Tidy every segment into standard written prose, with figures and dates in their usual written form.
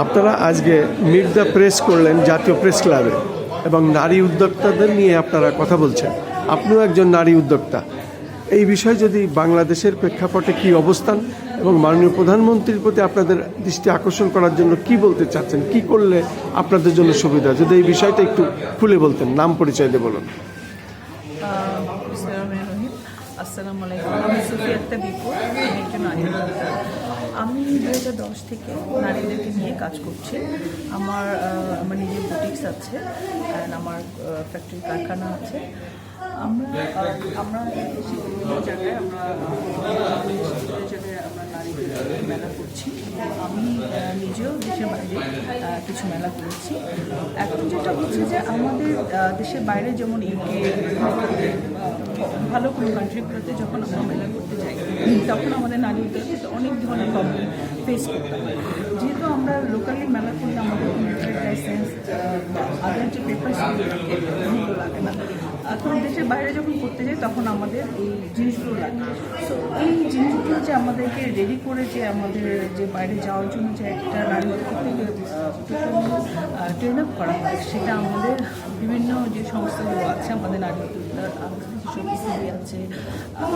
আপনারা আজকে meet the press করলেন জাতীয় প্রেস ক্লাবে এবং নারী উদ্যোক্তাদের নিয়ে আপনারা কথা বলছেন। আপনিও একজন নারী উদ্যোক্তা। এই বিষয়ে যদি বাংলাদেশের প্রেক্ষাপটে কি অবস্থান এবং মাননীয় প্রধানমন্ত্রীর প্রতি আপনাদের দৃষ্টি আকর্ষণ করার জন্য কি বলতে চাচ্ছেন, কি করলে আপনাদের জন্য সুবিধা, যদি এই বিষয়টা একটু খুলে বলতেন, নাম পরিচয় দিয়ে বলুন। আসসালামু আলাইকুম, আমি সুফিয়া আক্তার বিপুল, আমি একজন নারী উদ্যোক্তা। আমি 2010 থেকে নারীদেরকে নিয়ে কাজ করছি। আমার নিজের বুটিক্স আছে, অ্যান্ড আমার ফ্যাক্টরি কারখানা আছে। আমরা দেশে বিভিন্ন জায়গায় আমরা নারীদের মেলা করছি। আমি নিজেও দেশের বাইরে কিছু মেলা করেছি। এখন যেটা হচ্ছে যে আমাদের দেশের বাইরে যেমন ইউকে, ভালো কোনো কান্ট্রিগুলোতে যখন আমরা মেলা করতে যাই তখন আমাদের নারী উদ্যোক্তাদের অনেক ধরনের প্রবলেম ফেস করতে হয়। যেহেতু আমরা লোকালি মেলা করলে আমাদের ট্রেড লাইসেন্স আদার যে পেপারসগুলো লাগে না, এখন দেশের বাইরে যখন করতে যাই তখন আমাদের এই জিনিসগুলো লাগে। সো এই জিনিসগুলো যে আমাদেরকে রেডি করে যে আমাদের যে বাইরে যাওয়ার জন্য যে একটা নারী উদ্যোক্তাকে ট্রেন আপ করা হয়, সেটা আমাদের বিভিন্ন যে সংস্থাগুলো আছে, আমাদের নারী উদ্যোক্তার যেসব ইসিবি আছে,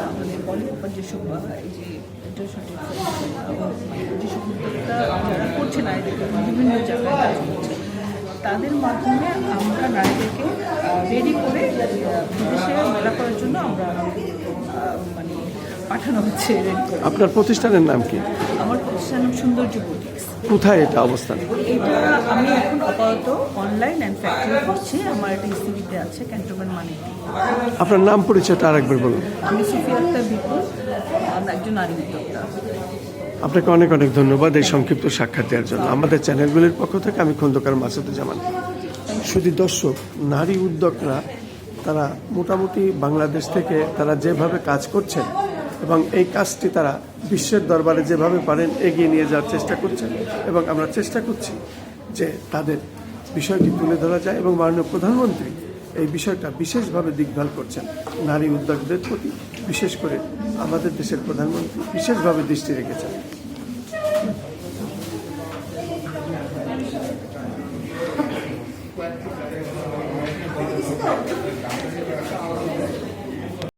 আমাদের বলিউড যেসব এই যে যেসব উদ্যোক্তা যারা করছে নারীদেরকে বিভিন্ন জায়গায় কাজ করছে, তাদের মাধ্যমে আমরা নারীদেরকে রেডি করে বিদেশে মেলা করার জন্য আমরা পাঠানো হচ্ছে। আপনার প্রতিষ্ঠানের নাম কি? আমার প্রতিষ্ঠান নাম সৌন্দর্য বুটিক্স। কোথায় এটা অবস্থান? এটা আমি এখন আপাতত অনলাইন অ্যান্ড ফ্যাক্টরি করছি। আমার একটা ইসিবিতে আছে, ক্যান্টনমেন্ট মানিকদি। আপনার নাম পরিচয়টা আরেকবার বলুন। আমি সুফিয়া আক্তার বিপুল, আমরা একজন নারী উদ্যোক্তা। আপনাকে অনেক অনেক ধন্যবাদ এই সংক্ষিপ্ত সাক্ষাৎ দেওয়ার জন্য। আমাদের চ্যানেলগুলির পক্ষ থেকে আমি খন্দকার মাসুদুজ্জামান। শুধু দর্শক, নারী উদ্যোক্তারা তারা মোটামুটি বাংলাদেশ থেকে তারা যেভাবে কাজ করছেন এবং এই কাজটি তারা বিশ্বের দরবারে যেভাবে পারেন এগিয়ে নিয়ে যাওয়ার চেষ্টা করছেন, এবং আমরা চেষ্টা করছি যে তাদের বিষয়টি তুলে ধরা যায়, এবং মাননীয় প্রধানমন্ত্রী এই বিষয়টা বিশেষভাবে দেখভাল করছেন। নারী উদ্যোগদের প্রতি বিশেষ করে আমাদের দেশের প্রধানমন্ত্রী বিশেষভাবে দৃষ্টি রেখেছেন।